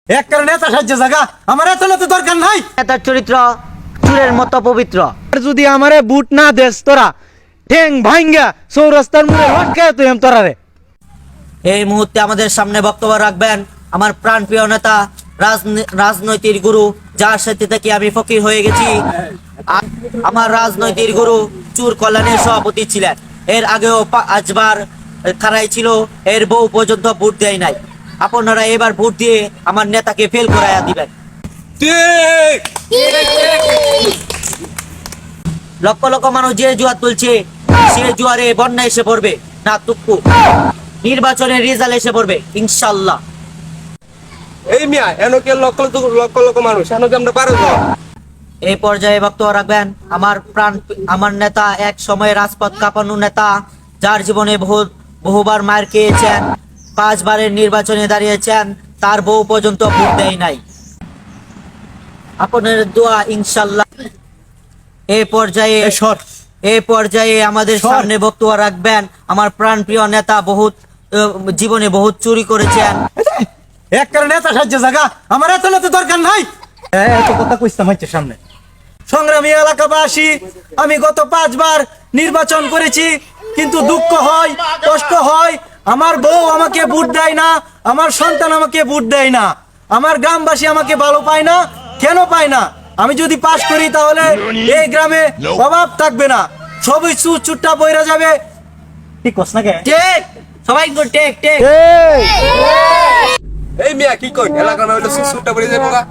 এক কারণে নেতা সাহায্য জায়গা আমার এত নেতা দরকার নাই। নেতার চরিত্র চুরের মতো পবিত্র। যদি আমারে বুট না দেস তোরা ঠেং ভাঙ্গা চৌরাস্তার মুড়ে লটকায় তুই তোরা রে। এই মুহূর্তে আমাদের সামনে বক্তব্য রাখবেন আমার প্রাণপ্রিয় নেতা, রাজনৈতিক গুরু, যার সাথে থেকে আমি ফকির হয়ে গেছি। আমার রাজনৈতিক গুরু চুর কল্যাণের সভাপতি ছিলেন, এর আগেও 5 বার খারাই ছিল, এর বউ পর্যন্ত ভোট দেয় নাই। আপনারা এবার ভোট দিয়ে আমার নেতাকে ফেল করাইয়া দিবেন। লক্ষ লক্ষ মানুষ যে জুয়ার তুলছে, সে জুয়ারে বন্যা এসে পড়বে না, তুক্কু নির্বাচনের রেজাল্ট এসে পড়বে ইনশাল্লাহ। এই মিয়া এনকে লক্ষ লক্ষ লক্ষ মানুষ এনকে আমরা পারো না। এই পর্যায়ে বক্তব্য রাখবেন আমার নেতা, এক সময় রাজপথ কাঁপানো নেতা, যার জীবনে বহুবার মার খেয়েছেন, 5 বারের নির্বাচনে দাঁড়িয়েছেন, তার বউ পর্যন্ত ভোট দেয় নাই। আপনার দোয়া ইনশাল্লাহ। এই পর্যায়ে আমাদের সামনে বক্তব্য রাখবেন আমার প্রাণপ্রিয় নেতা, জীবনে বহুত চুরি করেছেন। এক কারণে নেতা সাহায্য জায়গা আমার এত নেতা দরকার নাই। এত কথা কইতাম হচ্ছে সামনে। সংগ্রামী এলাকাবাসী, আমি গত 5 বার নির্বাচন করেছি, কিন্তু দুঃখ হয়, কষ্ট হয়। আমার বউ আমাকে ভোট দেয় না, আমার সন্তান আমাকে ভোট দেয় না, আমার গ্রামবাসী আমাকে ভালো পায় না। কেন পায় না? আমি যদি পাস করি তাহলে এই গ্রামে অভাব থাকবে না, সবই চুট্টা বইরা যাবে। ঠিক কস না কে? ঠিক, সবাই টেক টেক। এই মিয়া কি কই এলাকার হইলো সুসুটা পড়ে যাবো গা।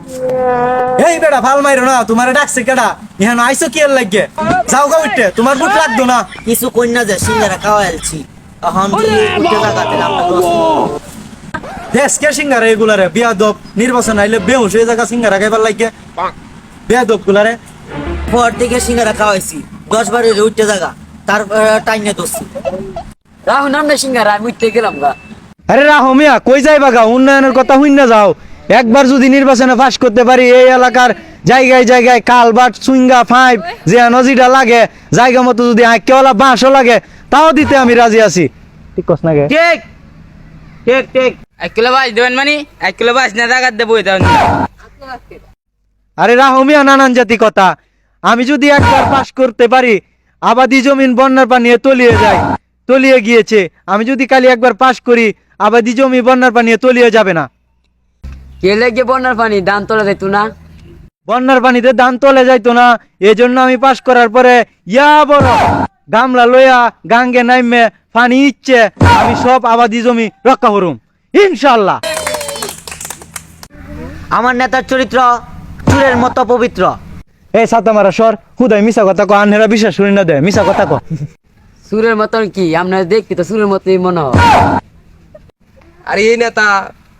এই বেটা ভাল মাইরো না, তোমারে ডাকছে কেডা? ইহান আইছো কি এর লাগে? যাও গা উঠতে, তোমার বুট লাগতো না। কিছু কন্যা যে সিঙ্গারা খাওয়াইছি, এখন যদি উঠে জায়গাতে আমরা দেশকে সিঙ্গারা এগুলারে বিয়াদব, নির্বাচন আইলে বেহুশ হয়ে জায়গা সিঙ্গারা খাইবার লাগে বিয়াদব গুলারে। পর থেকে সিঙ্গারা খাওয়াইছি 10 বারের উঠে জায়গা, তার টাইনে দোষী রাহুল নাম না সিঙ্গারা, আমি উঠতে গেলাম গা। আরে রাহো মিয়া, কই যাই বাগা? উন্নয়নের কথা হইন না যাও। একবার যদি নির্বাচনে পাশ করতে পারি, এই এলাকার জায়গায় জায়গায় কালবাট সুইঙ্গা ফাইভ যে নজিটা লাগে, জায়গা মতো যদি আঁকেওয়ালা বাঁশও লাগে, তাও দিতে আমি রাজি আছি। ঠিক কস না গে? ঠিক ঠিক ঠিক। 1 কিলো বাস দেবেন মানে 1 কিলো বাস না জায়গা দেবো এটা। আরে রাহো মিয়া, নানান জাতি কথা। আমি যদি একবার পাশ করতে পারি, আবাদি জমিন বন্যার পানিয়ে তলিয়ে গিয়েছে। আমি যদি কালি একবার পাশ করি, আবাদি জমি বন্যার পানিয়ে তলিয়ে যাবে না। কে লেগে বন্যার পানি দান তোলা যেত না? বন্যার পানিতে ধান তলে যাইতো না, এই জন্য আমি পাশ করার পরে ইয়া বড় গামলা লইয়া গাঙ্গে নাইমে পানি ইচ্ছে আমি সব আবাদি জমি রক্ষা করুম ইনশাল্লাহ। আমার নেতার চরিত্র চুরের মতো পবিত্র। এই সাতা মারা সর, হুদাই মিশা কথা কো, আনহেরা বিশ্বাস শুনি না দে, মিশা কথা কো। সুরের মতন কি আমরা দেখি তো সুরের মতোই মনে হয়। আরে এই নেতা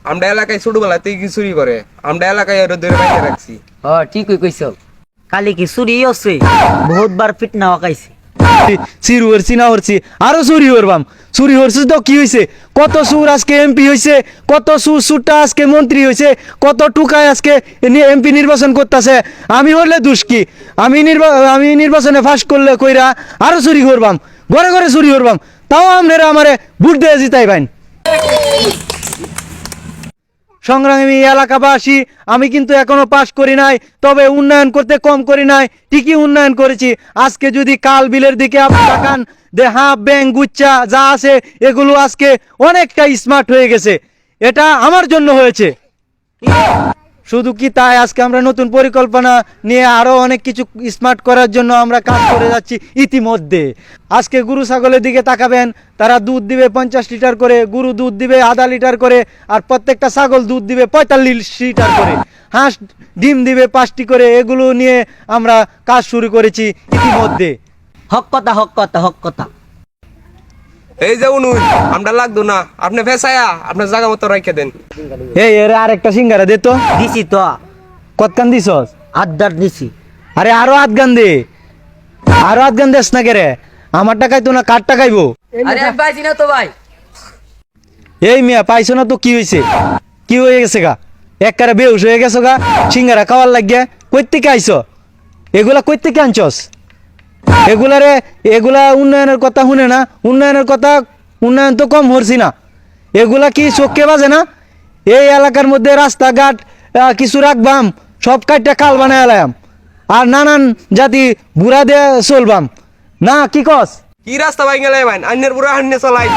আমরা এলাকায় ছোটবেলাতেই কি চুরি করে, আমরা এলাকায় আরো ধরে বাইরে রাখছি। ঠিকই কইছো। কালি কি চুরি হচ্ছে, বহুতবার ফিটনা হকাইছে। চিরু হরছি না হরছি, আরো চুরি হরবাম। চুরি হরছি তো কি হয়েছে? কত সুর আজকে এমপি হয়েছে, কত সুরটা আজকে মন্ত্রী হয়েছে, কত টুকায় আজকে এমপি নির্বাচন করতেছে। আমি হলে দুষ কি? আমি নির্বাচনে ফাঁস করলে কইরা আরো চুরি করবাম, ঘরে ঘরে চুরি করবাম, তাও আপনারা আমারে ভোট দিয়ে জিতাই বাইন। সংগ্রামী এলাকাবাসী, আমি কিন্তু এখনো পাশ করি নাই, তবে উন্নয়ন করতে কম করি নাই, ঠিকই উন্নয়ন করেছি। আজকে যদি কাল বিলের দিকে আপনি তাকান, হাফ ব্যাংক গুচ্চা যা আছে এগুলো আজকে অনেকটা স্মার্ট হয়ে গেছে। এটা আমার জন্য হয়েছে। শুধু কি তাই, আজকে আমরা নতুন পরিকল্পনা নিয়ে আরো অনেক কিছু স্মার্ট করার জন্য আমরা কাজ করে যাচ্ছি ইতিমধ্যে। আজকে গরু ছাগলের দিকে তাকাবেন, তারা দুধ দিবে 50 লিটার করে, গরু দুধ দিবে আধা লিটার করে, আর প্রত্যেকটা ছাগল দুধ দিবে 45 লিটার করে, হাঁস ডিম দিবে 5টি করে। এগুলো নিয়ে আমরা কাজ শুরু করেছি ইতিমধ্যে। হক কথা হক কথা হক কথা। এই যে উনুন আমরা লাগতো না, আপনি ফেসায়া আপনার জায়গা মতো রেখে দেন। এই এর আরেকটা সিঙ্গারা দে তো। দিছি তো, কতখান দিছস? আড্ডার দিছি। আরে আরো আধগান দে, আরো আধগান দেস না কেরে? আমার টাকাই তো না, কার টাকাইবো? আরে আমি পাইছি না তো ভাই। এই মিয়া পাইছো না তো কি হয়েছে? কি হয়ে গেছে গা? একবারে বেহুশ হয়ে গেছো গা সিঙ্গারা খাওয়ার লাগিয়া? কই থেকে আইছো? এগুলা কই থেকে আনছস? এগুলা উন্নয়নের কথা শুনে না, উন্নয়ন তো কম হরছি না। এগুলা কি চোখকে বাজে না? এই এলাকার মধ্যে রাস্তাঘাট কিছু রাখবাম, সব কাটটা কাল বানায় এলাম, আর নানান জাতি বুড়া দিয়ে চলবাম। না কি কস? কি রাস্তা ভাই গেলে ভাই আন্যের পুরো হান্নে চালাই।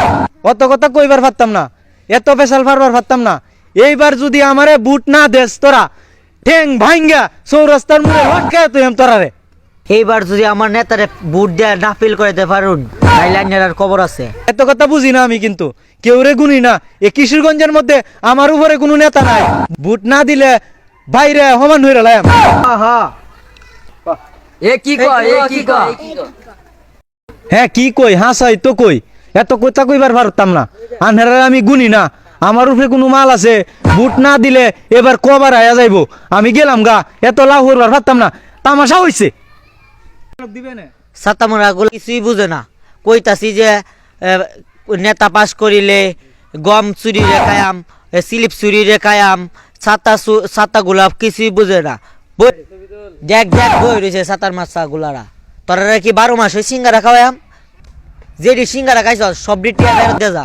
অত কথা কইবার পারতাম না, এত পেশাল ফারবার পারতাম না। এইবার যদি আমারে বুট না দেস তোরা, ঠেং ভাঙ্গা চৌরাস্তার মুখে লটকায় তুই তোরারে। এইবার যদি আমার নেতারে বুট দিয়ে নাপিল করে দিতে পারুন, তাইলে আইনের আর খবর আছে। এত কথা বুঝি না আমি, কিন্তু কেউ রে গুনি না। এই কিশোরগঞ্জের মধ্যে আমার উপরে কোনো নেতা নাই, বুট না দিলে বাইরে সমান হয়ে গেলাম। এ কি কয় এ কি কয়? হ্যাঁ কি কই, হাসাই তো কই, এত কথা কইবার পারতাম না। আনহারে আমি গুনি না, আমার উপরে কোনো মাল আছে, বুট না দিলে এবার কবার আয়া যাইবো। আমি গেলাম গা, এত লাভ করবার পারতাম না। তামাশা হইছে। সাতামরা গুলো কিছুই বুঝে না। কইতাছি যে নেতা পাস করিলে গম চুরি রেখায়াম, স্লিপ চুরি রেখায়াম, ছাতা গুলা কিছুই বুঝে না। দেখ দেখ বই রয়েছে ছাতার মাছা গুলারা। তোরা কি 12 মাস ওই সিঙ্গারা খাওয়াম? যেটি সিঙ্গারা খাইছ সব টিয়া ফেরত দে যা।